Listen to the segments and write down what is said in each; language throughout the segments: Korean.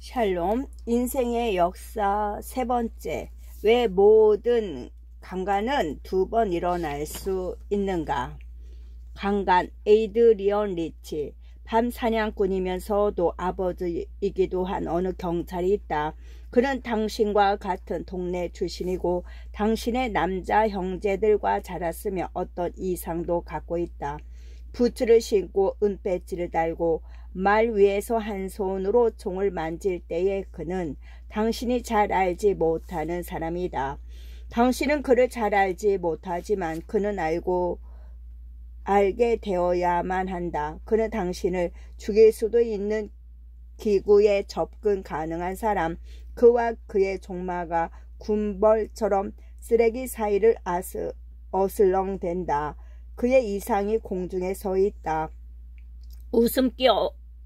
샬롬, 인생의 역사 세 번째. 왜 모든 강간은 두 번 일어날 수 있는가? 강간, 에이드리언 리치. 밤 사냥꾼이면서도 아버지이기도 한 어느 경찰이 있다. 그는 당신과 같은 동네 출신이고 당신의 남자 형제들과 자랐으며 어떤 이상도 갖고 있다. 부츠를 신고 은배지를 달고 말 위에서 한 손으로 총을 만질 때에 그는 당신이 잘 알지 못하는 사람이다. 당신은 그를 잘 알지 못하지만 그는 알게 되어야만 한다. 그는 당신을 죽일 수도 있는 기구에 접근 가능한 사람, 그와 그의 종마가 군벌처럼 쓰레기 사이를 어슬렁댄다. 그의 이상이 공중에 서 있다. 웃음기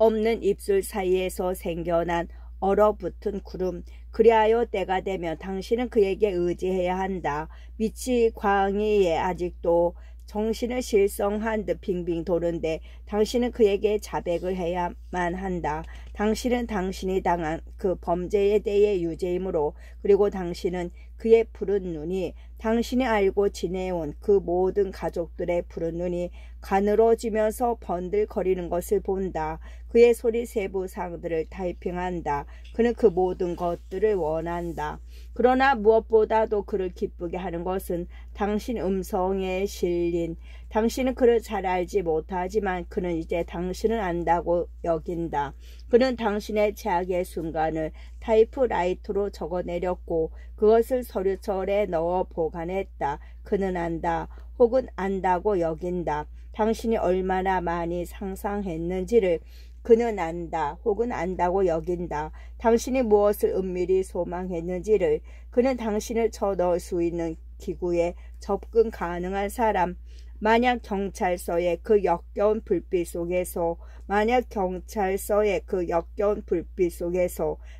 없는 입술 사이에서 생겨난 얼어붙은 구름. 그리하여 때가 되면 당신은 그에게 의지해야 한다. 빛이 광희에 아직도 정신을 실성한 듯 빙빙 도는데 당신은 그에게 자백을 해야만 한다. 당신은 당신이 당한 그 범죄에 대해 유죄이므로, 그리고 당신은 그의 푸른 눈이, 당신이 알고 지내온 그 모든 가족들의 푸른 눈이 가늘어지면서 번들거리는 것을 본다. 그의 소리 세부사항들을 타이핑한다. 그는 그 모든 것들을 원한다. 그러나 무엇보다도 그를 기쁘게 하는 것은 당신 음성에 실린, 당신은 그를 잘 알지 못하지만 그는 이제 당신을 안다고 여긴다. 그는 당신의 제약의 순간을 타이프라이터로 적어내렸고 그것을 서류철에 넣어 보관했다. 그는 안다, 혹은 안다고 여긴다. 당신이 얼마나 많이 상상했는지를 그는 안다, 혹은 안다고 여긴다. 당신이 무엇을 은밀히 소망했는지를. 그는 당신을 쳐넣을 수 있는 기구에 접근 가능한 사람. 만약 경찰서의 그 역겨운 불빛 속에서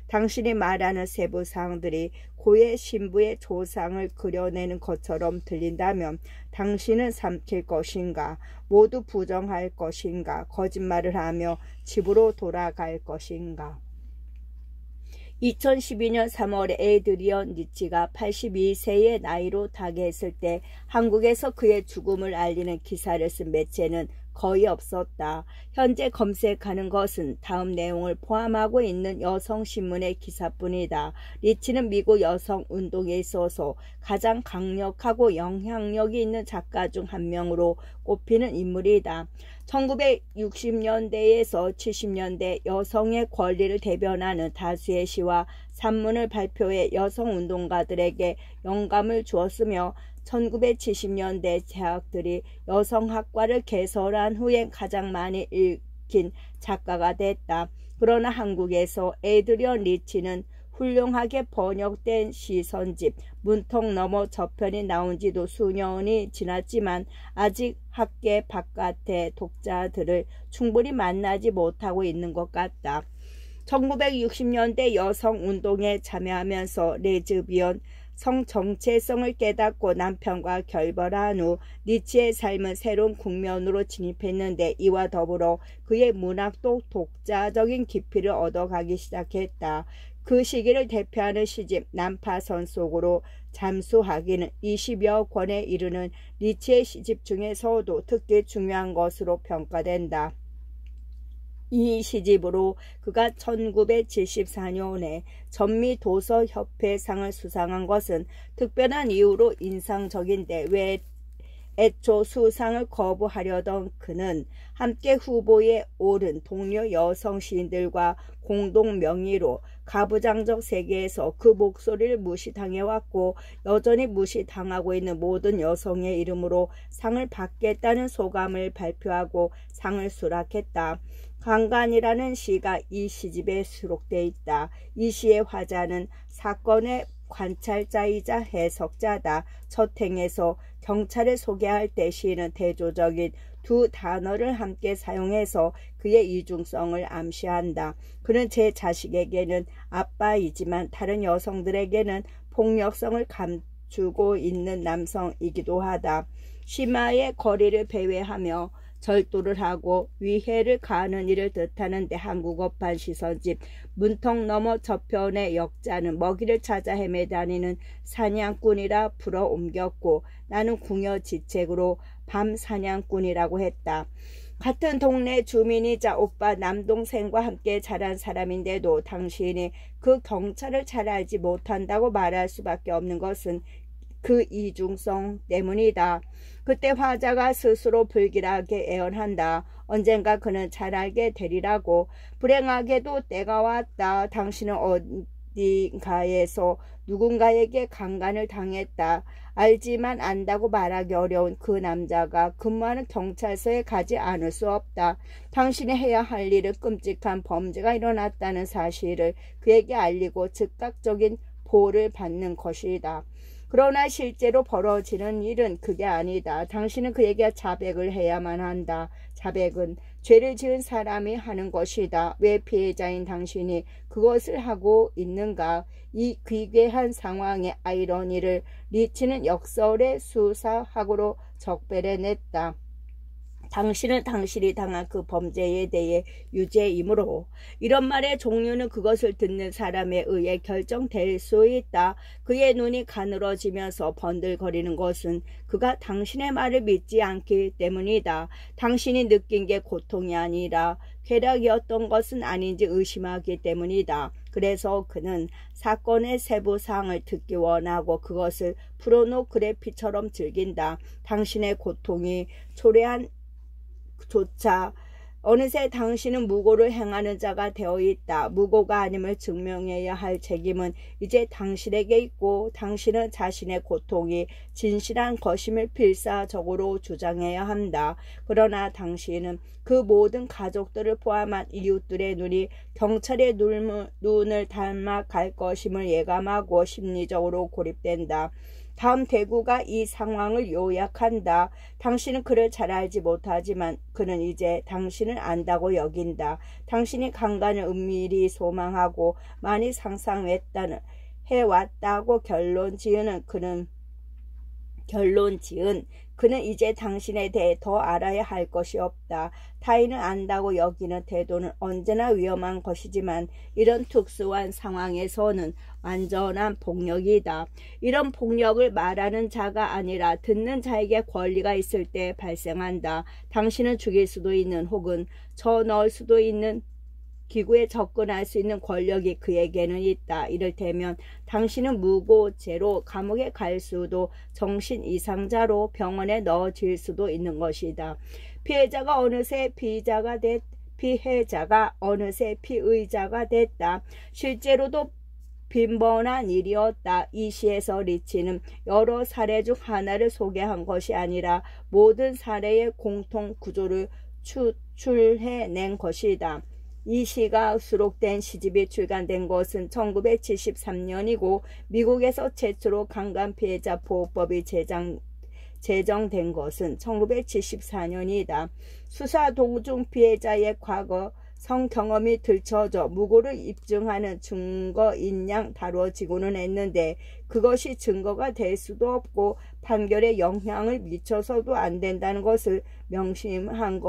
당신이 말하는 세부사항들이 고의 신부의 조상을 그려내는 것처럼 들린다면 당신은 삼킬 것인가? 모두 부정할 것인가? 거짓말을 하며 집으로 돌아갈 것인가? 2012년 3월에 에이드리언 리치가 82세의 나이로 타계했을 때 한국에서 그의 죽음을 알리는 기사를 쓴 매체는 거의 없었다. 현재 검색하는 것은 다음 내용을 포함하고 있는 여성신문의 기사뿐이다. 리치는 미국 여성운동에 있어서 가장 강력하고 영향력이 있는 작가 중 한 명으로 꼽히는 인물이다. 1960년대에서 70년대 여성의 권리를 대변하는 다수의 시와 산문을 발표해 여성운동가들에게 영감을 주었으며 1970년대 대학들이 여성학과를 개설한 후에 가장 많이 읽힌 작가가 됐다. 그러나 한국에서 에이드리언 리치는 훌륭하게 번역된 시선집 문턱 너머 저편이 나온 지도 수년이 지났지만 아직 학계 바깥의 독자들을 충분히 만나지 못하고 있는 것 같다. 1960년대 여성운동에 참여하면서 레즈비언 성 정체성을 깨닫고 남편과 결별한 후 리치의 삶은 새로운 국면으로 진입했는데 이와 더불어 그의 문학도 독자적인 깊이를 얻어가기 시작했다. 그 시기를 대표하는 시집 난파선 속으로 잠수하기는 20여 권에 이르는 리치의 시집 중에서도 특히 중요한 것으로 평가된다. 이 시집으로 그가 1974년에 전미도서협회상을 수상한 것은 특별한 이유로 인상적인데, 왜 애초 수상을 거부하려던 그는 함께 후보에 오른 동료 여성 시인들과 공동 명의로 가부장적 세계에서 그 목소리를 무시당해왔고 여전히 무시당하고 있는 모든 여성의 이름으로 상을 받겠다는 소감을 발표하고 상을 수락했다. 강간이라는 시가 이 시집에 수록되어 있다. 이 시의 화자는 사건의 관찰자이자 해석자다. 첫 행에서 경찰을 소개할 때 시인은 대조적인 두 단어를 함께 사용해서 그의 이중성을 암시한다. 그는 제 자식에게는 아빠이지만 다른 여성들에게는 폭력성을 감추고 있는 남성이기도 하다. 심화의 거리를 배회하며 절도를 하고 위해를 가하는 일을 뜻하는데 한국어판 시선집 문턱 넘어 저편의 역자는 먹이를 찾아 헤매다니는 사냥꾼이라 불어 옮겼고 나는 궁여지책으로 밤 사냥꾼이라고 했다. 같은 동네 주민이자 오빠 남동생과 함께 자란 사람인데도 당신이 그 경찰을 잘 알지 못한다고 말할 수밖에 없는 것은 그 이중성 때문이다. 그때 화자가 스스로 불길하게 애언한다. 언젠가 그는 잘 알게 되리라고. 불행하게도 때가 왔다. 당신은 어딘가에서 누군가에게 강간을 당했다. 알지만 안다고 말하기 어려운 그 남자가 근무하는 경찰서에 가지 않을 수 없다. 당신이 해야 할 일은 끔찍한 범죄가 일어났다는 사실을 그에게 알리고 즉각적인 보호를 받는 것이다. 그러나 실제로 벌어지는 일은 그게 아니다. 당신은 그에게 자백을 해야만 한다. 자백은 죄를 지은 사람이 하는 것이다. 왜 피해자인 당신이 그것을 하고 있는가? 이 기괴한 상황의 아이러니를 리치는 역설의 수사학으로 적발해냈다. 당신은 당신이 당한 그 범죄에 대해 유죄이므로. 이런 말의 종류는 그것을 듣는 사람에 의해 결정될 수 있다. 그의 눈이 가늘어지면서 번들거리는 것은 그가 당신의 말을 믿지 않기 때문이다. 당신이 느낀 게 고통이 아니라 쾌락이었던 것은 아닌지 의심하기 때문이다. 그래서 그는 사건의 세부 사항을 듣기 원하고 그것을 포르노그래피처럼 즐긴다. 당신의 고통이 초래한 조차 어느새 당신은 무고를 행하는 자가 되어 있다. 무고가 아님을 증명해야 할 책임은 이제 당신에게 있고 당신은 자신의 고통이 진실한 것임을 필사적으로 주장해야 한다. 그러나 당신은 그 모든 가족들을 포함한 이웃들의 눈이 경찰의 눈을 닮아갈 것임을 예감하고 심리적으로 고립된다. 다음 대구가 이 상황을 요약한다. 당신은 그를 잘 알지 못하지만 그는 이제 당신을 안다고 여긴다. 당신이 강간을 은밀히 소망하고 많이 상상해왔다고 결론 지은 그는 이제 당신에 대해 더 알아야 할 것이 없다. 타인을 안다고 여기는 태도는 언제나 위험한 것이지만 이런 특수한 상황에서는 완전한 폭력이다. 이런 폭력을 말하는 자가 아니라 듣는 자에게 권리가 있을 때 발생한다. 당신은 죽일 수도 있는 혹은 쳐넣을 수도 있는 기구에 접근할 수 있는 권력이 그에게는 있다. 이를테면 당신은 무고죄로 감옥에 갈 수도 정신 이상자로 병원에 넣어질 수도 있는 것이다. 피해자가 어느새 피의자가 됐다. 실제로도 빈번한 일이었다. 이 시에서 리치는 여러 사례 중 하나를 소개한 것이 아니라 모든 사례의 공통 구조를 추출해낸 것이다. 이 시가 수록된 시집이 출간된 것은 1973년이고 미국에서 최초로 강간 피해자 보호법이 제정된 것은 1974년이다. 수사 도중 피해자의 과거 성경험이 들춰져 무고를 입증하는 증거인 양 다뤄지고는 했는데 그것이 증거가 될 수도 없고 판결에 영향을 미쳐서도 안 된다는 것을 명시한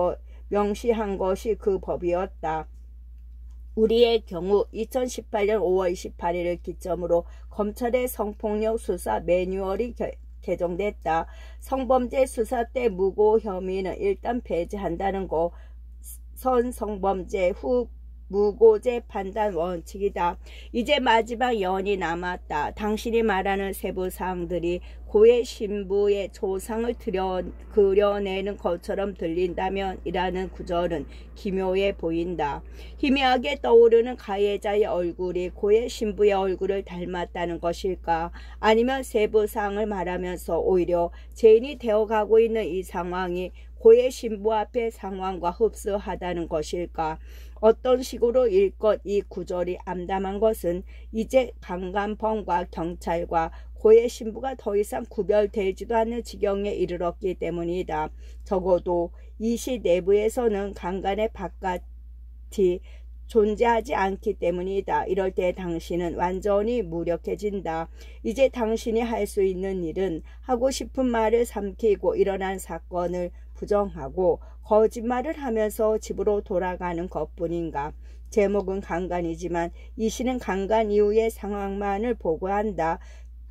것이 그 법이었다. 우리의 경우 2018년 5월 28일을 기점으로 검찰의 성폭력 수사 매뉴얼이 개정됐다. 성범죄 수사 때 무고 혐의는 일단 배제한다는 거 선성범죄 후 무고죄 판단 원칙이다. 이제 마지막 연이 남았다. 당신이 말하는 세부 사항들이 고의 신부의 조상을 그려내는 것처럼 들린다면 이라는 구절은 기묘해 보인다. 희미하게 떠오르는 가해자의 얼굴이 고의 신부의 얼굴을 닮았다는 것일까? 아니면 세부 사항을 말하면서 오히려 죄인이 되어가고 있는 이 상황이 고의 신부 앞의 상황과 흡사하다는 것일까? 어떤 식으로 읽것 이 구절이 암담한 것은 이제 강간범과 경찰과 고의 신부가 더 이상 구별되지도 않는 지경에 이르렀기 때문이다. 적어도 이 시 내부에서는 강간의 바깥이 존재하지 않기 때문이다. 이럴 때 당신은 완전히 무력해진다. 이제 당신이 할 수 있는 일은 하고 싶은 말을 삼키고 일어난 사건을 부정하고 거짓말을 하면서 집으로 돌아가는 것뿐인가. 제목은 강간이지만 이 시는 강간 이후의 상황만을 보고한다.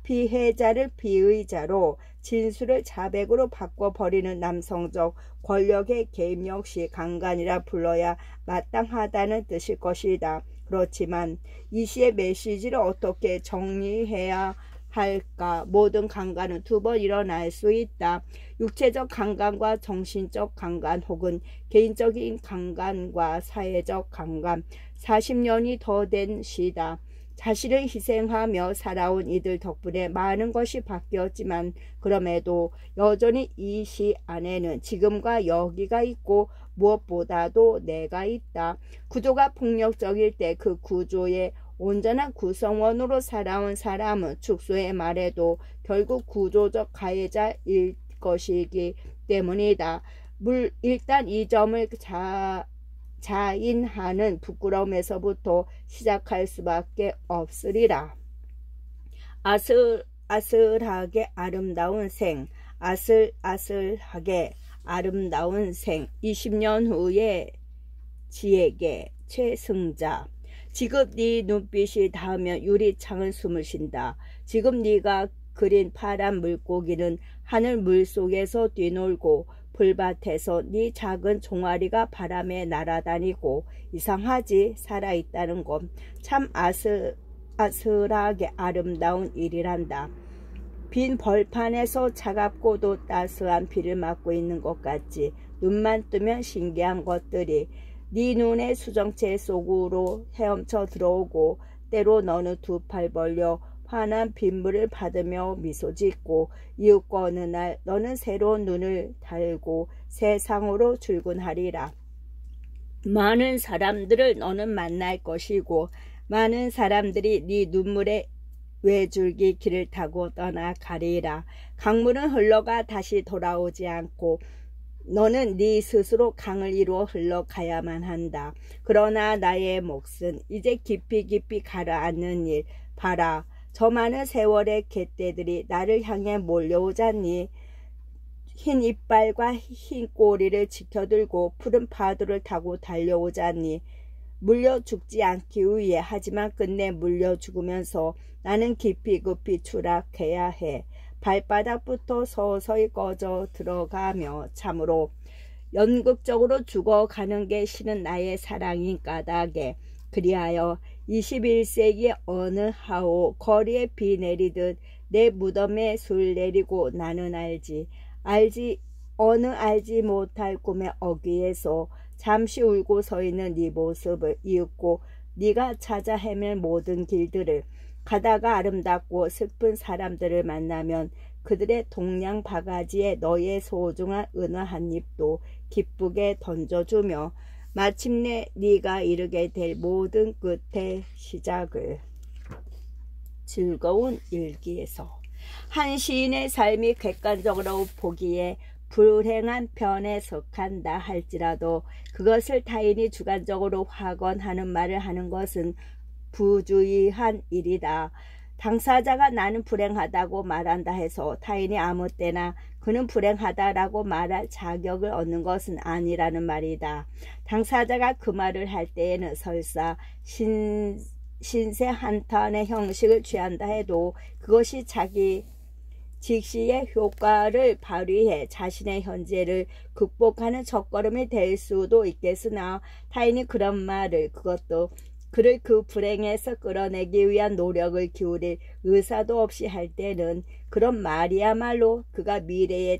피해자를 피의자로, 진술을 자백으로 바꿔버리는 남성적 권력의 개입 역시 강간이라 불러야 마땅하다는 뜻일 것이다. 그렇지만 이 시의 메시지를 어떻게 정리해야 할까? 모든 강간은 두 번 일어날 수 있다. 육체적 강간과 정신적 강간, 혹은 개인적인 강간과 사회적 강간. 40년이 더 된 시다. 자신을 희생하며 살아온 이들 덕분에 많은 것이 바뀌었지만 그럼에도 여전히 이 시 안에는 지금과 여기가 있고 무엇보다도 내가 있다. 구조가 폭력적일 때 그 구조의 온전한 구성원으로 살아온 사람은 축소의 말에도 결국 구조적 가해자일 것이기 때문이다. 일단 이 점을 자인하는 부끄러움에서부터 시작할 수밖에 없으리라. 아슬아슬하게 아름다운 생, 아슬아슬하게 아름다운 생. 20년 후에 지에게 최승자. 지금 네 눈빛이 닿으면 유리창은 숨을 쉰다. 지금 네가 그린 파란 물고기는 하늘 물속에서 뛰놀고 풀밭에서 네 작은 종아리가 바람에 날아다니고. 이상하지? 살아있다는 것. 참 아슬아슬하게 아름다운 일이란다. 빈 벌판에서 차갑고도 따스한 비를 맞고 있는 것 같지. 눈만 뜨면 신기한 것들이 네 눈의 수정체 속으로 헤엄쳐 들어오고, 때로 너는 두 팔 벌려 환한 빗물을 받으며 미소 짓고, 이윽고 어느 날 너는 새로운 눈을 달고 세상으로 출근하리라. 많은 사람들을 너는 만날 것이고 많은 사람들이 네 눈물의 외줄기 길을 타고 떠나가리라. 강물은 흘러가 다시 돌아오지 않고 너는 네 스스로 강을 이루어 흘러가야만 한다. 그러나 나의 몫은 이제 깊이 깊이 가라앉는 일. 봐라, 저 많은 세월의 갯떼들이 나를 향해 몰려오잖니. 흰 이빨과 흰 꼬리를 지켜들고 푸른 파도를 타고 달려오잖니. 물려 죽지 않기 위해. 하지만 끝내 물려 죽으면서 나는 깊이 추락해야 해. 발바닥부터 서서히 꺼져 들어가며. 참으로 연극적으로 죽어가는 게 실은 나의 사랑인 까닭에. 그리하여 21세기의 어느 하오 거리에 비 내리듯 내 무덤에 술 내리고 나는 알지 못할 꿈의 어귀에서 잠시 울고 서 있는 네 모습을 이윽고 네가 찾아 헤맬 모든 길들을 가다가 아름답고 슬픈 사람들을 만나면 그들의 동양 바가지에 너의 소중한 은화 한 입도 기쁘게 던져주며 마침내 네가 이르게 될 모든 끝의 시작을. 즐거운 일기에서. 한 시인의 삶이 객관적으로 보기에 불행한 편에 속한다 할지라도 그것을 타인이 주관적으로 확언하는 말을 하는 것은 부주의한 일이다. 당사자가 나는 불행하다고 말한다 해서 타인이 아무 때나 그는 불행하다라고 말할 자격을 얻는 것은 아니라는 말이다. 당사자가 그 말을 할 때에는 설사 신세 한탄의 형식을 취한다 해도 그것이 자기 직시의 효과를 발휘해 자신의 현재를 극복하는 첫걸음이 될 수도 있겠으나 타인이 그런 말을, 그것도 그를 그 불행에서 끌어내기 위한 노력을 기울일 의사도 없이 할 때는 그런 말이야말로 그가 미래의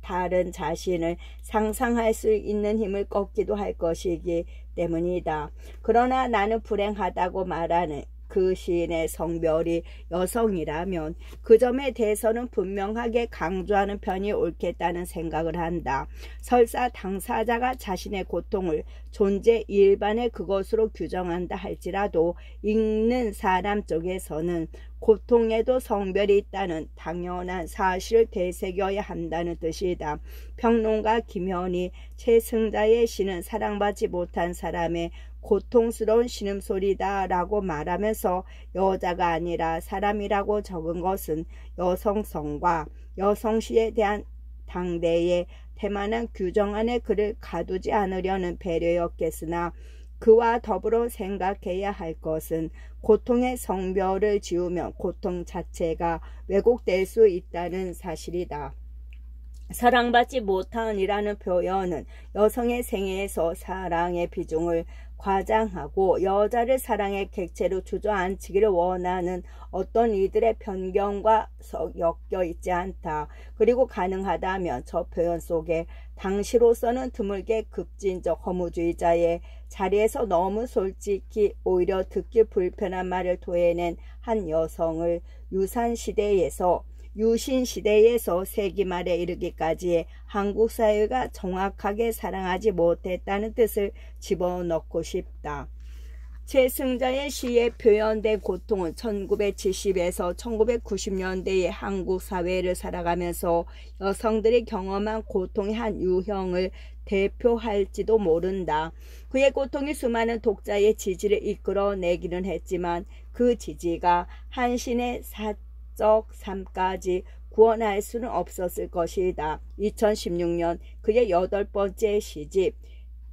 다른 자신을 상상할 수 있는 힘을 꺾기도 할 것이기 때문이다. 그러나 나는 불행하다고 말하는 그 시인의 성별이 여성이라면 그 점에 대해서는 분명하게 강조하는 편이 옳겠다는 생각을 한다. 설사 당사자가 자신의 고통을 존재 일반의 그것으로 규정한다 할지라도 읽는 사람 쪽에서는 고통에도 성별이 있다는 당연한 사실을 되새겨야 한다는 뜻이다. 평론가 김현이 최승자의 시는 사랑받지 못한 사람의 고통스러운 신음소리다 라고 말하면서 여자가 아니라 사람이라고 적은 것은 여성성과 여성시에 대한 당대의 태만한 규정 안에 그를 가두지 않으려는 배려였겠으나 그와 더불어 생각해야 할 것은 고통의 성별을 지우면 고통 자체가 왜곡될 수 있다는 사실이다. 사랑받지 못한이라는 표현은 여성의 생애에서 사랑의 비중을 과장하고 여자를 사랑의 객체로 주저앉히기를 원하는 어떤 이들의 편견과 엮여 있지 않다. 그리고 가능하다면 저 표현 속에 당시로서는 드물게 급진적 허무주의자의 자리에서 너무 솔직히 오히려 듣기 불편한 말을 토해낸 한 여성을 유신시대에서 세기 말에 이르기까지의 한국 사회가 정확하게 사랑하지 못했다는 뜻을 집어넣고 싶다. 최승자의 시에 표현된 고통은 1970에서 1990년대의 한국 사회를 살아가면서 여성들이 경험한 고통의 한 유형을 대표할지도 모른다. 그의 고통이 수많은 독자의 지지를 이끌어내기는 했지만 그 지지가 한신의 사적 삶까지 구원할 수는 없었을 것이다. 2016년 그의 8번째 시집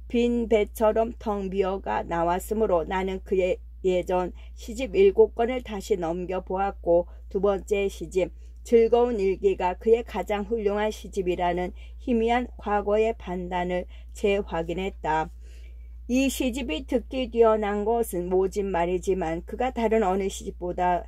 빈 배처럼 텅 비어가 나왔으므로 나는 그의 예전 시집 7권을 다시 넘겨보았고 두 번째 시집 즐거운 일기가 그의 가장 훌륭한 시집이라는 희미한 과거의 판단을 재확인했다. 이 시집이 듣기 뛰어난 것은 모진 말이지만 그가 다른 어느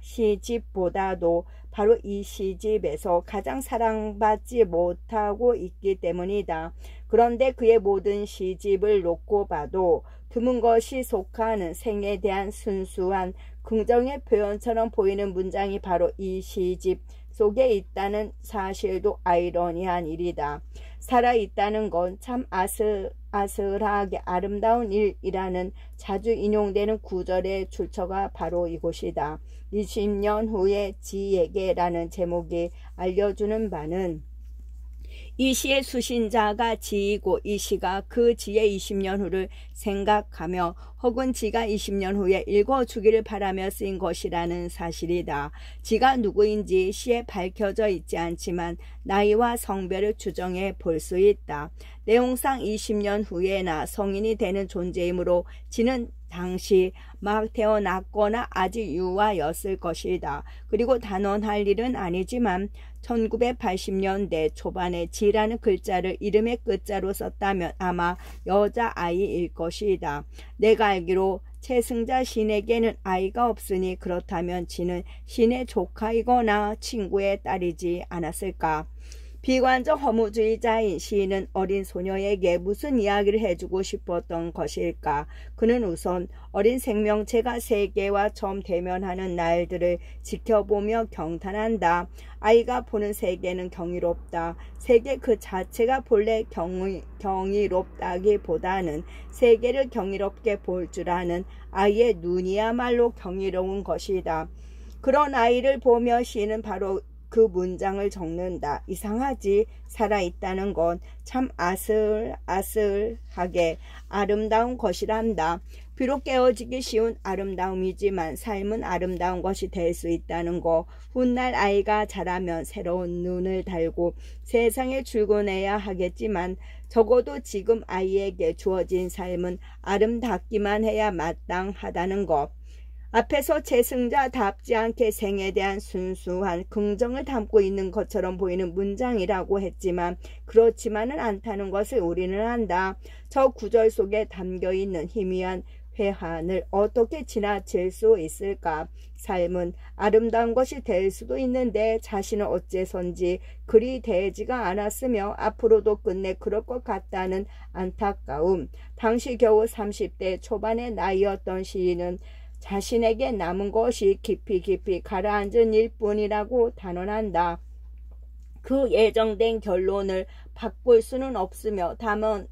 시집보다도 바로 이 시집에서 가장 사랑받지 못하고 있기 때문이다. 그런데 그의 모든 시집을 놓고 봐도 드문 것이 속하는 생에 대한 순수한 긍정의 표현처럼 보이는 문장이 바로 이 시집 속에 있다는 사실도 아이러니한 일이다. 살아있다는 건 참 아슬아슬하게 아름다운 일이라는 자주 인용되는 구절의 출처가 바로 이곳이다. 20년 후에 지에게라는 제목이 알려주는 바는 이 시의 수신자가 지이고 이 시가 그 지의 20년 후를 생각하며 혹은 지가 20년 후에 읽어주기를 바라며 쓰인 것이라는 사실이다. 지가 누구인지 시에 밝혀져 있지 않지만 나이와 성별을 추정해 볼 수 있다. 내용상 20년 후에나 성인이 되는 존재이므로 지는 당시 막 태어났거나 아직 유아였을 것이다. 그리고 단언할 일은 아니지만 1980년대 초반에 지라는 글자를 이름의 끝자로 썼다면 아마 여자아이일 것이다. 내가 알기로 최승자 시인에게는 아이가 없으니 그렇다면 지는 시인의 조카이거나 친구의 딸이지 않았을까. 비관적 허무주의자인 시인은 어린 소녀에게 무슨 이야기를 해주고 싶었던 것일까? 그는 우선 어린 생명체가 세계와 처음 대면하는 날들을 지켜보며 경탄한다. 아이가 보는 세계는 경이롭다. 세계 그 자체가 본래 경이롭다기보다는 세계를 경이롭게 볼 줄 아는 아이의 눈이야말로 경이로운 것이다. 그런 아이를 보며 시인은 바로 그 문장을 적는다. 이상하지? 살아있다는 건 참 아슬아슬하게 아름다운 것이란다. 비록 깨어지기 쉬운 아름다움이지만 삶은 아름다운 것이 될 수 있다는 거. 훗날 아이가 자라면 새로운 눈을 달고 세상에 출근해야 하겠지만 적어도 지금 아이에게 주어진 삶은 아름답기만 해야 마땅하다는 것. 앞에서 최승자답지 않게 생에 대한 순수한 긍정을 담고 있는 것처럼 보이는 문장이라고 했지만 그렇지만은 않다는 것을 우리는 안다. 저 구절 속에 담겨있는 희미한 회한을 어떻게 지나칠 수 있을까? 삶은 아름다운 것이 될 수도 있는데 자신은 어째선지 그리 되지가 않았으며 앞으로도 끝내 그럴 것 같다는 안타까움. 당시 겨우 30대 초반의 나이였던 시인은 자신에게 남은 것이 깊이 가라앉은 일뿐이라고 단언한다. 그 예정된 결론을 바꿀 수는 없으며 다만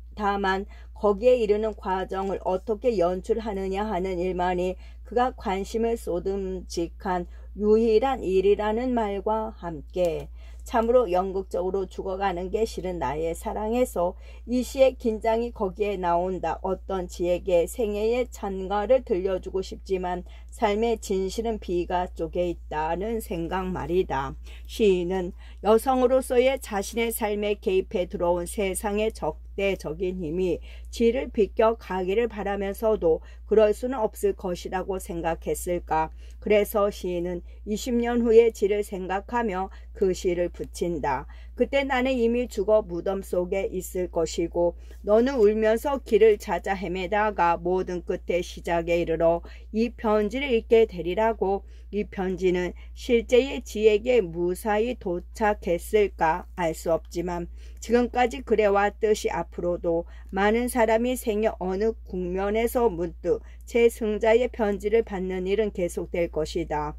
거기에 이르는 과정을 어떻게 연출하느냐 하는 일만이 그가 관심을 쏟음직한 유일한 일이라는 말과 함께 참으로 연극적으로 죽어가는 게 싫은 나의 사랑에서 이 시의 긴장이 거기에 나온다. 어떤 지에게 생애의 찬가를 들려주고 싶지만 삶의 진실은 비가 쪽에 있다는 생각 말이다. 시인은 여성으로서의 자신의 삶에 개입해 들어온 세상의 적대적인 힘이 지를 비껴가기를 바라면서도 그럴 수는 없을 것이라고 생각했을까. 그래서 시인은 20년 후의 지를 생각하며 그 시를 붙인다. 그때 나는 이미 죽어 무덤 속에 있을 것이고 너는 울면서 길을 찾아 헤매다가 모든 끝의 시작에 이르러 이 편지를 읽게 되리라고. 이 편지는 실제의 지에게 무사히 도착했을까 알 수 없지만 지금까지 그래왔듯이 앞으로도 많은 사람이 생애 어느 국면에서 문득 제 승자의 편지를 받는 일은 계속될 것이다.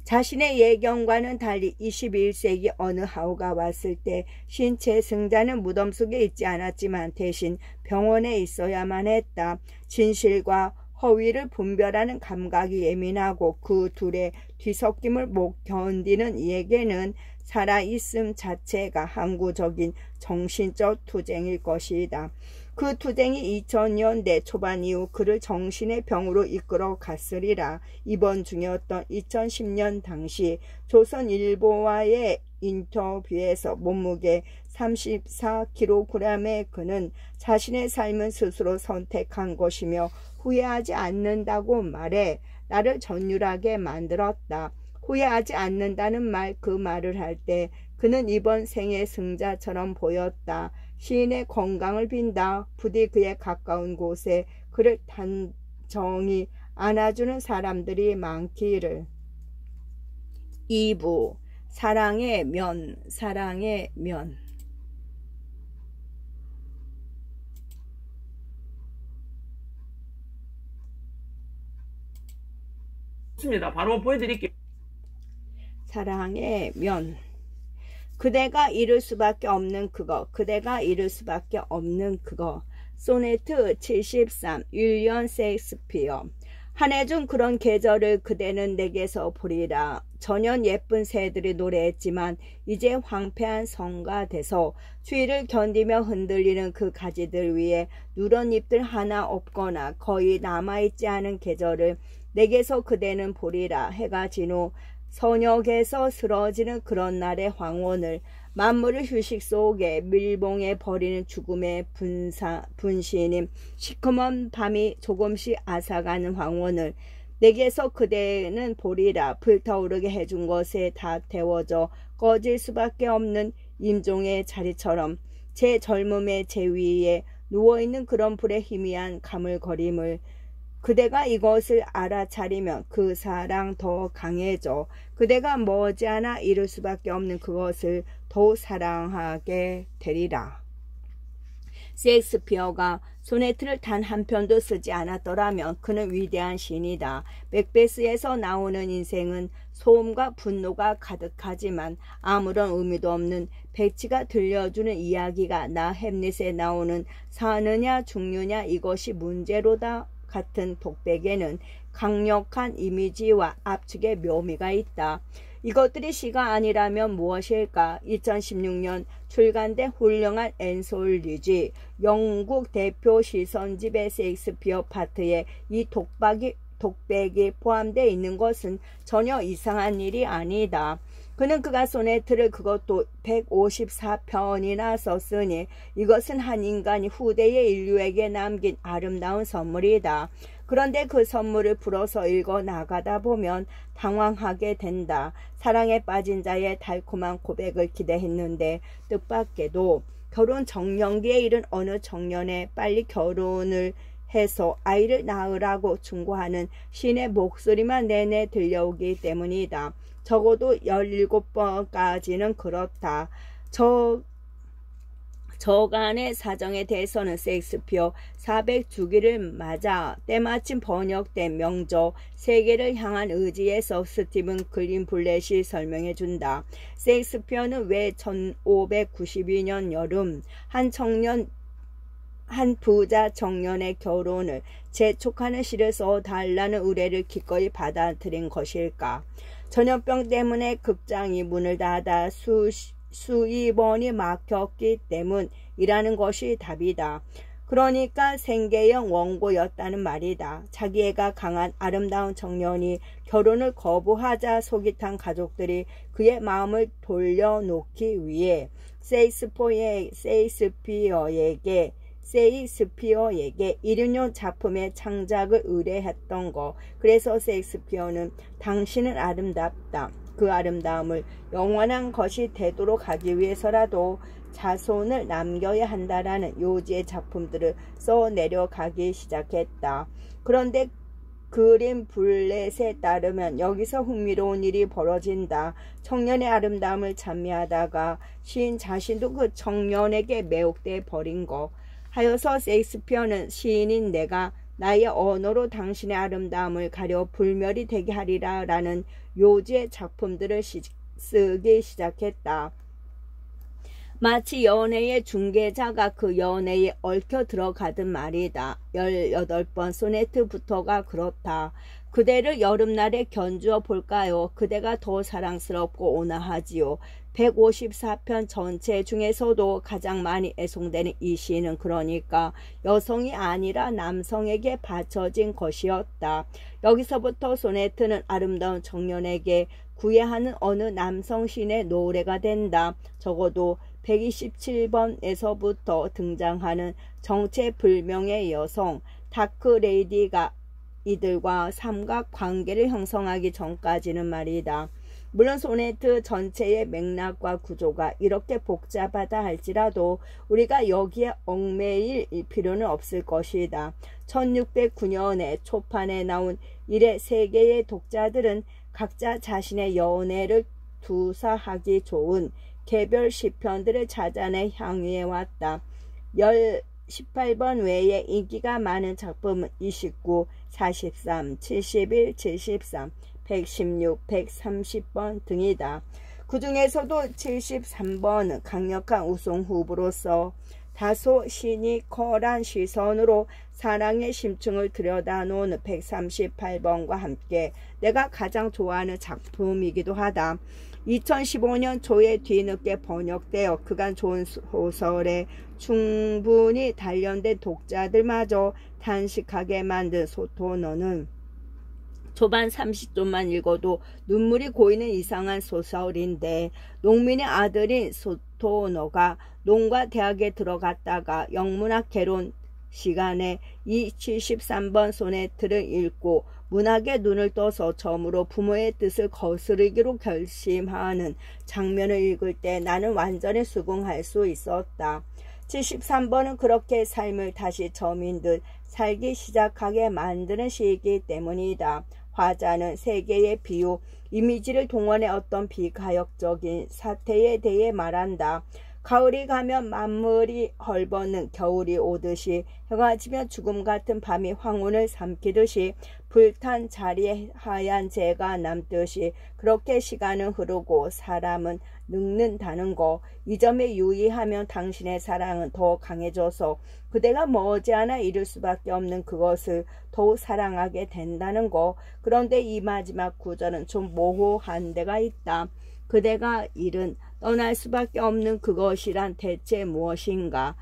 자신의 예견과는 달리 21세기 어느 하우가 왔을 때 신체 승자는 무덤 속에 있지 않았지만 대신 병원에 있어야만 했다. 진실과 허위를 분별하는 감각이 예민하고 그 둘의 뒤섞임을 못 견디는 이에게는 살아있음 자체가 항구적인 정신적 투쟁일 것이다. 그 투쟁이 2000년대 초반 이후 그를 정신의 병으로 이끌어 갔으리라. 입원 중이었던 2010년 당시 조선일보와의 인터뷰에서 몸무게 34kg의 그는 자신의 삶은 스스로 선택한 것이며 후회하지 않는다고 말해 나를 전율하게 만들었다. 후회하지 않는다는 말, 그 말을 할 때 그는 이번 생의 승자처럼 보였다. 시인의 건강을 빈다. 부디 그의 가까운 곳에 그를 단정히 안아주는 사람들이 많기를. 2부 사랑의 면, 사랑의 면. 좋습니다. 바로 보여드릴게요. 사랑의 면. 그대가 잃을 수밖에 없는 그거, 그대가 잃을 수밖에 없는 그거. 소네트 73 윌리엄 셰익스피어. 한 해 중 그런 계절을 그대는 내게서 보리라. 전혀 예쁜 새들이 노래했지만 이제 황폐한 성가 돼서 추위를 견디며 흔들리는 그 가지들 위에 누런 잎들 하나 없거나 거의 남아있지 않은 계절을 내게서 그대는 보리라. 해가 진 후 선역에서 쓰러지는 그런 날의 황혼을, 만물을 휴식 속에 밀봉해 버리는 죽음의 분신임 시커먼 밤이 조금씩 앗아가는 황혼을 내게서 그대는 보리라. 불타오르게 해준 것에 다 태워져 꺼질 수밖에 없는 임종의 자리처럼 제 젊음의 제 위에 누워있는 그런 불의 희미한 가물거림을 그대가 이것을 알아차리면 그 사랑 더 강해져 그대가 머지않아 이룰 수밖에 없는 그것을 더욱 사랑하게 되리라. 셰익스피어가 소네트를 단 한 편도 쓰지 않았더라면 그는 위대한 시인이다. 맥베스에서 나오는 인생은 소음과 분노가 가득하지만 아무런 의미도 없는 백치가 들려주는 이야기가 나 햄릿에 나오는 사느냐 죽느냐 이것이 문제로다 같은 독백에는 강력한 이미지와 압축의 묘미가 있다. 이것들이 시가 아니라면 무엇일까? 2016년 출간된 훌륭한 앤솔리지 영국 대표 시선집의 셰익스피어 파트에 이 독백이 포함되어 있는 것은 전혀 이상한 일이 아니다. 그가 소네트를 그것도 154편이나 썼으니 이것은 한 인간이 후대의 인류에게 남긴 아름다운 선물이다. 그런데 그 선물을 풀어서 읽어 나가다 보면 당황하게 된다. 사랑에 빠진 자의 달콤한 고백을 기대했는데 뜻밖에도 결혼 정년기에 이른 어느 청년에 빨리 결혼을 해서 아이를 낳으라고 충고하는 신의 목소리만 내내 들려오기 때문이다. 적어도 17번까지는 그렇다. 저간의 사정에 대해서는 셰익스피어 400주기를 맞아 때마침 번역된 명저 세계를 향한 의지에서 스티븐 그린블렛이 설명해준다. 셰익스피어는 왜 1592년 여름 한 부자 청년의 결혼을 재촉하는 시를 써달라는 의뢰를 기꺼이 받아들인 것일까? 전염병 때문에 극장이 문을 닫아 수입원이 막혔기 때문이라는 것이 답이다. 그러니까 생계형 원고였다는 말이다. 자기 애가 강한 아름다운 청년이 결혼을 거부하자 속이 탄 가족들이 그의 마음을 돌려놓기 위해 세익스피어에게 1인용 작품의 창작을 의뢰했던 거. 그래서 셰익스피어는 당신은 아름답다. 그 아름다움을 영원한 것이 되도록 하기 위해서라도 자손을 남겨야 한다라는 요지의 작품들을 써내려가기 시작했다. 그런데 그림 블렛에 따르면 여기서 흥미로운 일이 벌어진다. 청년의 아름다움을 찬미하다가 시인 자신도 그 청년에게 매혹돼 버린 거. 하여서 셰익스피어는 시인인 내가 나의 언어로 당신의 아름다움을 가려 불멸이 되게 하리라 라는 요지의 작품들을 쓰기 시작했다. 마치 연애의 중개자가 그 연애에 얽혀 들어가듯 말이다. 18번 소네트부터가 그렇다. 그대를 여름날에 견주어 볼까요? 그대가 더 사랑스럽고 온화하지요. 154편 전체 중에서도 가장 많이 애송되는 이 시는 그러니까 여성이 아니라 남성에게 바쳐진 것이었다. 여기서부터 소네트는 아름다운 청년에게 구애하는 어느 남성 시인의 노래가 된다. 적어도 127번에서부터 등장하는 정체불명의 여성 다크레이디가 이들과 삼각관계를 형성하기 전까지는 말이다. 물론 소네트 전체의 맥락과 구조가 이렇게 복잡하다 할지라도 우리가 여기에 얽매일 필요는 없을 것이다. 1609년에 초판에 나온 이래 세계의 독자들은 각자 자신의 연애를 투사하기 좋은 개별 시편들을 찾아내 향유해왔다. 18번 외에 인기가 많은 작품은 29, 43, 71, 73, 116, 130번 등이다. 그 중에서도 73번은 강력한 우승 후보로서 다소 시니컬한 시선으로 사랑의 심층을 들여다놓은 138번과 함께 내가 가장 좋아하는 작품이기도 하다. 2015년 초에 뒤늦게 번역되어 그간 좋은 소설에 충분히 단련된 독자들마저 탄식하게 만든 소토너는 초반 30쪽만 읽어도 눈물이 고이는 이상한 소설인데, 농민의 아들인 소토너가 농가 대학에 들어갔다가 영문학 개론 시간에 이 73번 소네트를 읽고 문학에 눈을 떠서 처음으로 부모의 뜻을 거스르기로 결심하는 장면을 읽을 때 나는 완전히 수긍할 수 있었다. 73번은 그렇게 삶을 다시 처음인 듯 살기 시작하게 만드는 시이기 때문이다. 화자는 세계의 비유, 이미지를 동원해 어떤 비가역적인 사태에 대해 말한다. 가을이 가면 만물이 헐벗는 겨울이 오듯이, 해가 지면 죽음 같은 밤이 황혼을 삼키듯이, 불탄 자리에 하얀 재가 남듯이 그렇게 시간은 흐르고 사람은 늙는다는 거. 이 점에 유의하면 당신의 사랑은 더 강해져서 그대가 머지않아 이룰 수밖에 없는 그것을 더욱 사랑하게 된다는 거. 그런데 이 마지막 구절은 좀 모호한 데가 있다. 그대가 잃은, 떠날 수밖에 없는 그것이란 대체 무엇인가?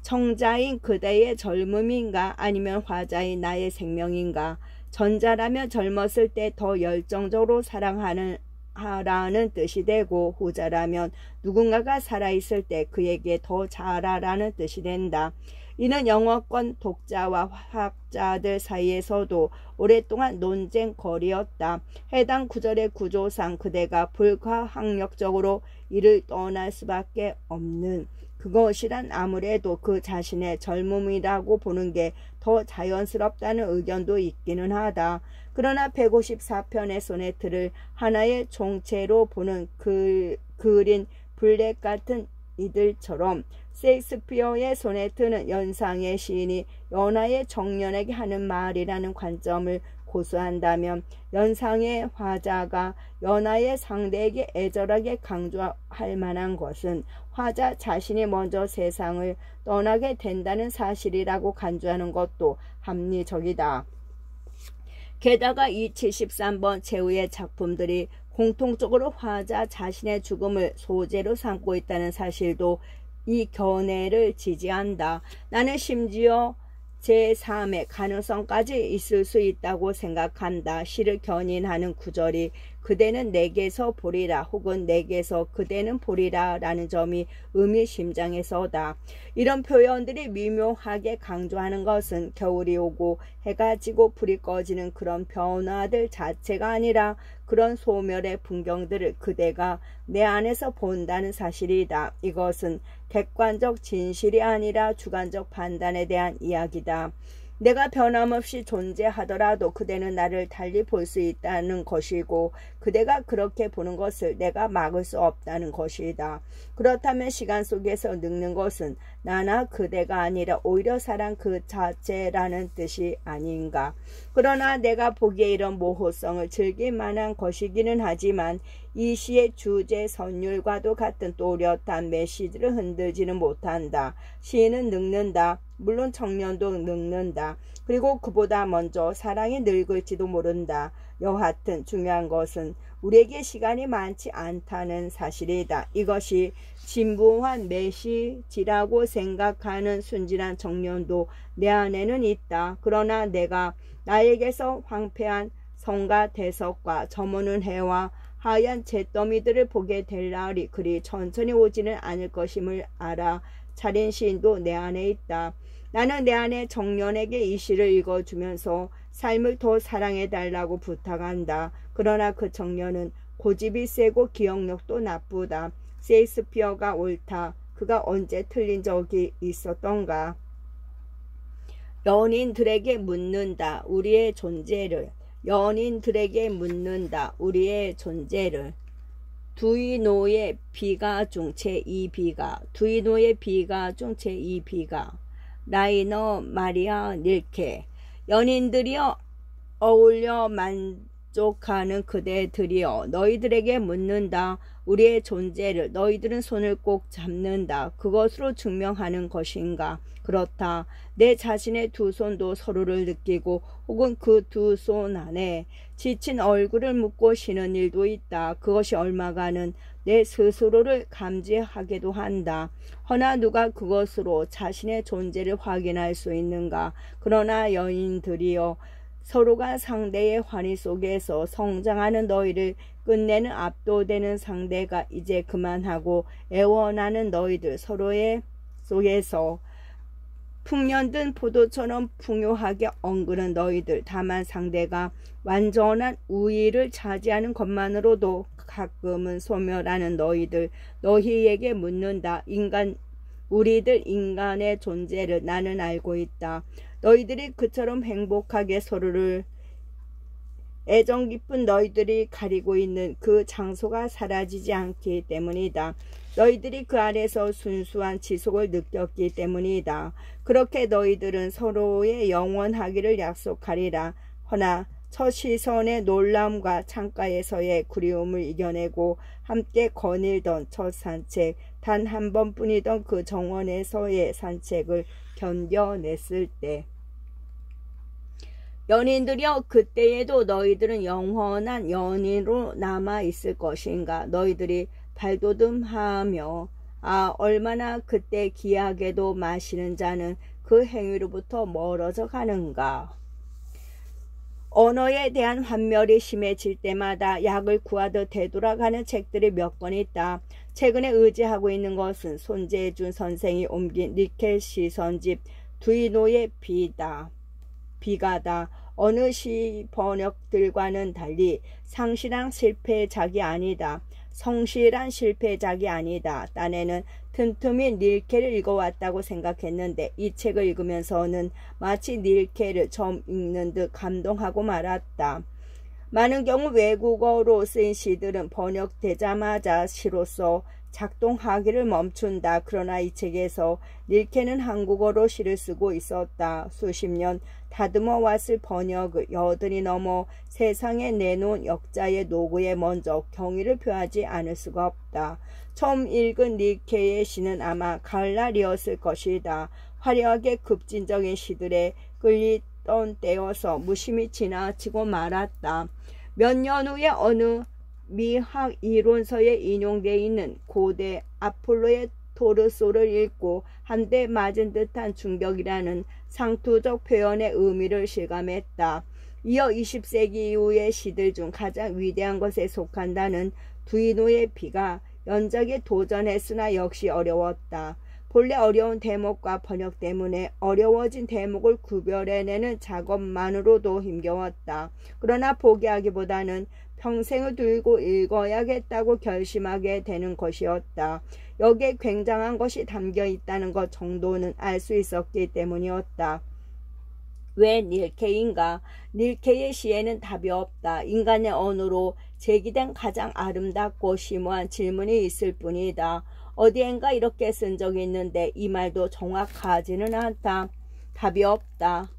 청자인 그대의 젊음인가? 아니면 화자인 나의 생명인가? 전자라면 젊었을 때 더 열정적으로 사랑하라는 뜻이 되고, 후자라면 누군가가 살아있을 때 그에게 더 잘하라는 뜻이 된다. 이는 영어권 독자와 학자들 사이에서도 오랫동안 논쟁거리였다. 해당 구절의 구조상 그대가 불가항력적으로 이를 떠날 수밖에 없는 그것이란 아무래도 그 자신의 젊음이라고 보는 게 더 자연스럽다는 의견도 있기는 하다. 그러나 154편의 소네트를 하나의 종체로 보는 그린 블랙 같은 이들처럼 셰익스피어의 소네트는 연상의 시인이 연하의 청년에게 하는 말이라는 관점을 고수한다면, 연상의 화자가 연하의 상대에게 애절하게 강조할 만한 것은 화자 자신이 먼저 세상을 떠나게 된다는 사실이라고 간주하는 것도 합리적이다. 게다가 이 73번 최후의 작품들이 공통적으로 화자 자신의 죽음을 소재로 삼고 있다는 사실도 이 견해를 지지한다. 나는 심지어 제3의 가능성까지 있을 수 있다고 생각한다. 시를 견인하는 구절이 그대는 내게서 보리라 혹은 내게서 그대는 보리라 라는 점이 의미심장해서다. 이런 표현들이 미묘하게 강조하는 것은 겨울이 오고 해가 지고 불이 꺼지는 그런 변화들 자체가 아니라 그런 소멸의 풍경들을 그대가 내 안에서 본다는 사실이다. 이것은 객관적 진실이 아니라 주관적 판단에 대한 이야기다. 내가 변함없이 존재하더라도 그대는 나를 달리 볼 수 있다는 것이고 그대가 그렇게 보는 것을 내가 막을 수 없다는 것이다. 그렇다면 시간 속에서 늙는 것은 나나 그대가 아니라 오히려 사랑 그 자체라는 뜻이 아닌가. 그러나 내가 보기에 이런 모호성을 즐길 만한 것이기는 하지만 이 시의 주제 선율과도 같은 또렷한 메시지를 흔들지는 못한다. 시인은 늙는다. 물론 청년도 늙는다. 그리고 그보다 먼저 사랑이 늙을지도 모른다. 여하튼 중요한 것은 우리에게 시간이 많지 않다는 사실이다. 이것이 진부한 메시지라고 생각하는 순진한 청년도 내 안에는 있다. 그러나 내가 나에게서 황폐한 성가 대석과 저무는 해와 하얀 잿더미들을 보게 될 날이 그리 천천히 오지는 않을 것임을 알아 차린 시인도 내 안에 있다. 나는 내 안에 청년에게 이 시를 읽어주면서 삶을 더 사랑해달라고 부탁한다. 그러나 그 청년은 고집이 세고 기억력도 나쁘다. 셰익스피어가 옳다. 그가 언제 틀린 적이 있었던가. 연인들에게 묻는다. 우리의 존재를. 연인들에게 묻는다. 우리의 존재를. 두이노의 비가 중 제2비가. 두이노의 비가 중 제2비가. 라이너 마리아 닐케. 연인들이여 어울려 만족하는 그대들이여 너희들에게 묻는다. 우리의 존재를. 너희들은 손을 꼭 잡는다. 그것으로 증명하는 것인가. 그렇다. 내 자신의 두 손도 서로를 느끼고 혹은 그 두 손 안에 지친 얼굴을 묻고 쉬는 일도 있다. 그것이 얼마간은 내 스스로를 감지하게도 한다. 허나 누가 그것으로 자신의 존재를 확인할 수 있는가. 그러나 연인들이여 서로가 상대의 환희 속에서 성장하는 너희를 끝내는 압도되는 상대가 이제 그만하고 애원하는 너희들 서로의 속에서 풍년든 포도처럼 풍요하게 엉그는 너희들. 다만 상대가 완전한 우위를 차지하는 것만으로도 가끔은 소멸하는 너희들. 너희에게 묻는다. 우리들 인간의 존재를 나는 알고 있다. 너희들이 그처럼 행복하게 서로를 애정 깊은 너희들이 가리고 있는 그 장소가 사라지지 않기 때문이다. 너희들이 그 안에서 순수한 지속을 느꼈기 때문이다. 그렇게 너희들은 서로의 영원하기를 약속하리라. 허나 첫 시선의 놀라움과 창가에서의 그리움을 이겨내고 함께 거닐던 첫 산책, 단 한 번뿐이던 그 정원에서의 산책을 견뎌냈을 때 연인들이여 그때에도 너희들은 영원한 연인으로 남아있을 것인가. 너희들이 발돋움하며 얼마나 그때 기하게도 마시는 자는 그 행위로부터 멀어져 가는가. 언어에 대한 환멸이 심해질 때마다 약을 구하듯 되돌아가는 책들이 몇 권 있다. 최근에 의지하고 있는 것은 손재준 선생이 옮긴 니켈 시선집 두이노의 비가다. 어느 시 번역들과는 달리 상실한 실패작이 아니다. 성실한 실패작이 아니다. 딴에는 틈틈이 닐케를 읽어왔다고 생각했는데 이 책을 읽으면서는 마치 닐케를 처음 읽는 듯 감동하고 말았다. 많은 경우 외국어로 쓰인 시들은 번역되자마자 시로서 작동하기를 멈춘다. 그러나 이 책에서 닐케는 한국어로 시를 쓰고 있었다. 수십 년 다듬어 왔을 번역을 여든이 넘어 세상에 내놓은 역자의 노고에 먼저 경의를 표하지 않을 수가 없다. 처음 읽은 닐케의 시는 아마 가을날이었을 것이다. 화려하게 급진적인 시들에 끌리던 때여서 무심히 지나치고 말았다. 몇 년 후에 어느 미학 이론서에 인용되어 있는 고대 아폴로의 토르소를 읽고 한 대 맞은 듯한 충격이라는 상투적 표현의 의미를 실감했다. 이어 20세기 이후의 시들 중 가장 위대한 것에 속한다는 두이노의 비가 연작에 도전했으나 역시 어려웠다. 본래 어려운 대목과 번역 때문에 어려워진 대목을 구별해내는 작업만으로도 힘겨웠다. 그러나 포기하기보다는 평생을 들고 읽어야겠다고 결심하게 되는 것이었다. 여기에 굉장한 것이 담겨 있다는 것 정도는 알 수 있었기 때문이었다. 왜 닐케인가? 닐케의 시에는 답이 없다. 인간의 언어로 제기된 가장 아름답고 심오한 질문이 있을 뿐이다. 어디엔가 이렇게 쓴 적이 있는데 이 말도 정확하지는 않다. 답이 없다.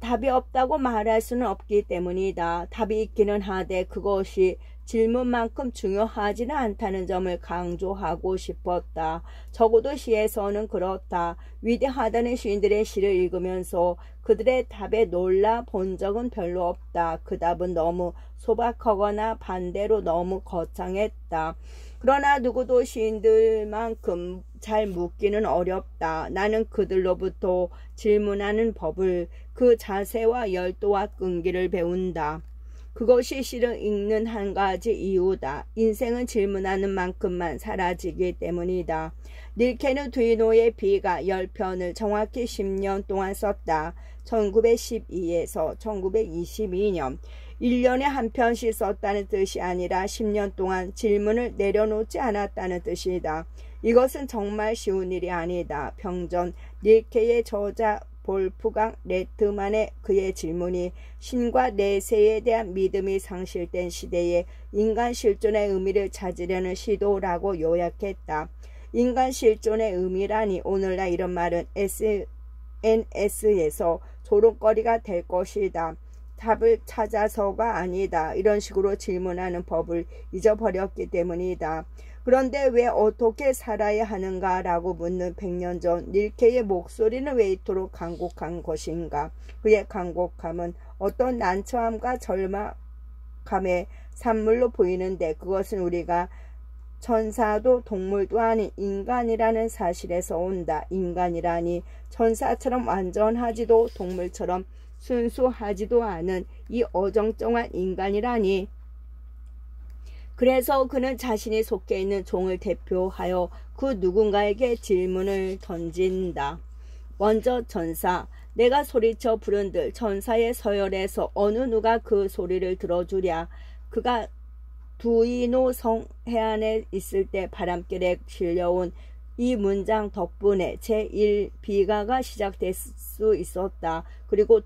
답이 없다고 말할 수는 없기 때문이다. 답이 있기는 하되 그것이 질문만큼 중요하지는 않다는 점을 강조하고 싶었다. 적어도 시에서는 그렇다. 위대하다는 시인들의 시를 읽으면서 그들의 답에 놀라 본 적은 별로 없다. 그 답은 너무 소박하거나 반대로 너무 거창했다. 그러나 누구도 시인들만큼 잘 묻기는 어렵다. 나는 그들로부터 질문하는 법을, 그 자세와 열도와 끈기를 배운다. 그것이 시를 읽는 한 가지 이유다. 인생은 질문하는 만큼만 사라지기 때문이다. 닐케는 두이노의 비가 10편을 정확히 10년 동안 썼다. 1912에서 1922년. 1년에 한 편씩 썼다는 뜻이 아니라 10년 동안 질문을 내려놓지 않았다는 뜻이다. 이것은 정말 쉬운 일이 아니다. 병전 닐케의 저자 볼프강 레트만의 그의 질문이 신과 내세에 대한 믿음이 상실된 시대에 인간 실존의 의미를 찾으려는 시도라고 요약했다. 인간 실존의 의미라니 오늘날 이런 말은 SNS에서 조롱거리가 될 것이다. 답을 찾아서가 아니다. 이런 식으로 질문하는 법을 잊어버렸기 때문이다. 그런데 왜 어떻게 살아야 하는가 라고 묻는 100년 전 닐케의 목소리는 왜 이토록 간곡한 것인가? 그의 간곡함은 어떤 난처함과 절망감의 산물로 보이는데 그것은 우리가 천사도 동물도 아닌 인간이라는 사실에서 온다. 인간이라니 천사처럼 완전하지도 동물처럼 순수하지도 않은 이 어정쩡한 인간이라니. 그래서 그는 자신이 속해 있는 종을 대표하여 그 누군가에게 질문을 던진다. 먼저 천사, 내가 소리쳐 부른들 천사의 서열에서 어느 누가 그 소리를 들어주랴. 그가 두이노 성 해안에 있을 때 바람결에 실려온 이 문장 덕분에 제1비가가 시작될 수 있었다. 그리고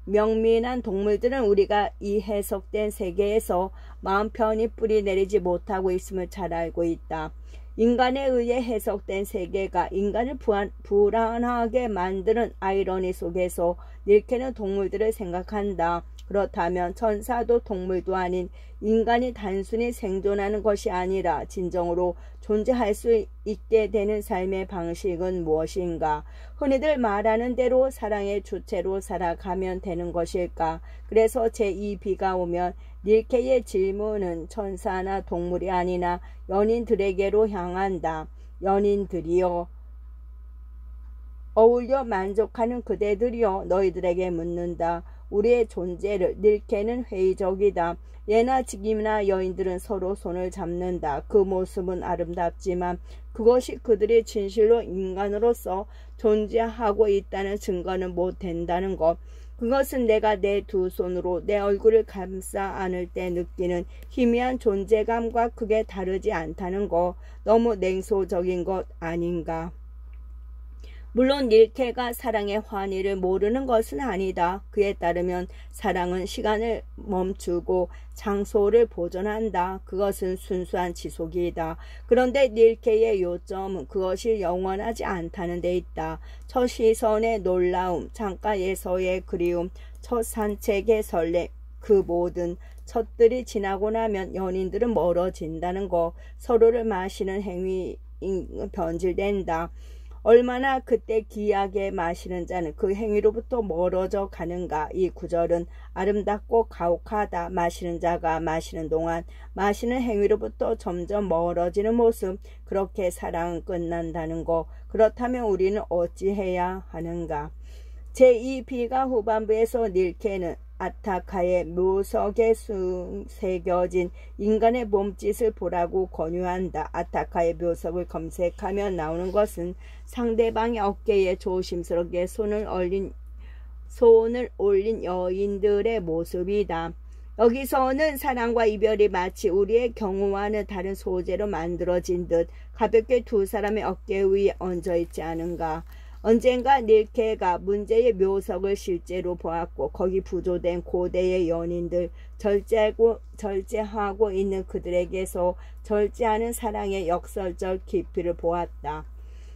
명민한 동물들은 우리가 이 해석된 세계에서 마음 편히 뿌리 내리지 못하고 있음을 잘 알고 있다. 인간에 의해 해석된 세계가 인간을 불안하게 만드는 아이러니 속에서 닐케는 동물들을 생각한다. 그렇다면 천사도 동물도 아닌 인간이 단순히 생존하는 것이 아니라 진정으로 존재할 수 있게 되는 삶의 방식은 무엇인가? 흔히들 말하는 대로 사랑의 주체로 살아가면 되는 것일까? 그래서 제2비가 오면 닐케의 질문은 천사나 동물이 아니나 연인들에게로 향한다. 연인들이여, 어울려 만족하는 그대들이여, 너희들에게 묻는다. 우리의 존재를. 닐케는 회의적이다. 예나 지금이나 여인들은 서로 손을 잡는다. 그 모습은 아름답지만 그것이 그들이 진실로 인간으로서 존재하고 있다는 증거는 못 된다는 것. 그것은 내가 내 두 손으로 내 얼굴을 감싸 안을 때 느끼는 희미한 존재감과 크게 다르지 않다는 것. 너무 냉소적인 것 아닌가. 물론 닐케가 사랑의 환희를 모르는 것은 아니다. 그에 따르면 사랑은 시간을 멈추고 장소를 보존한다. 그것은 순수한 지속이다. 그런데 닐케의 요점은 그것이 영원하지 않다는 데 있다. 첫 시선의 놀라움, 창가에서의 그리움, 첫 산책의 설렘, 그 모든 첫들이 지나고 나면 연인들은 멀어진다는 것. 서로를 마시는 행위 변질된다. 얼마나 그때 귀하게 마시는 자는 그 행위로부터 멀어져 가는가. 이 구절은 아름답고 가혹하다. 마시는 자가 마시는 동안 마시는 행위로부터 점점 멀어지는 모습, 그렇게 사랑은 끝난다는 거. 그렇다면 우리는 어찌해야 하는가. 제2비가 후반부에서 닐케는 아타카의 묘석에 새겨진 인간의 몸짓을 보라고 권유한다. 아타카의 묘석을 검색하면 나오는 것은 상대방의 어깨에 조심스럽게 손을 올린 여인들의 모습이다. 여기서는 사랑과 이별이 마치 우리의 경우와는 다른 소재로 만들어진 듯 가볍게 두 사람의 어깨 위에 얹어있지 않은가. 언젠가 닐케가 문제의 묘석을 실제로 보았고 거기 부조된 고대의 연인들, 절제하고 있는 그들에게서 절제하는 사랑의 역설적 깊이를 보았다.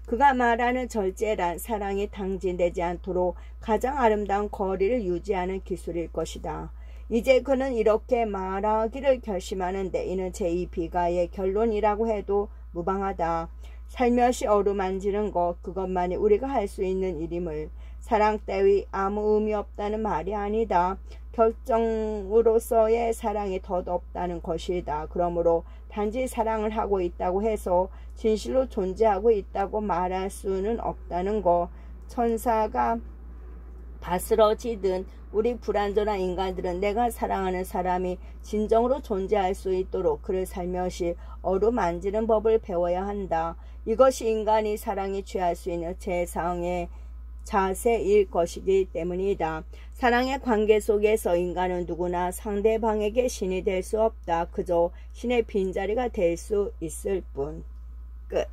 그가 말하는 절제란 사랑이 당진되지 않도록 가장 아름다운 거리를 유지하는 기술일 것이다. 이제 그는 이렇게 말하기를 결심하는데 이는 제2비가의 결론이라고 해도 무방하다. 살며시 어루만지는 것, 그것만이 우리가 할 수 있는 일임을. 사랑 따위 아무 의미 없다는 말이 아니다. 결정으로서의 사랑이 덧없다는 것이다. 그러므로 단지 사랑을 하고 있다고 해서 진실로 존재하고 있다고 말할 수는 없다는 것. 천사가 바스러지든 우리 불완전한 인간들은 내가 사랑하는 사람이 진정으로 존재할 수 있도록 그를 살며시 어루만지는 법을 배워야 한다. 이것이 인간이 사랑에 취할 수 있는 최상의 자세일 것이기 때문이다. 사랑의 관계 속에서 인간은 누구나 상대방에게 신이 될 수 없다. 그저 신의 빈자리가 될 수 있을 뿐. 끝.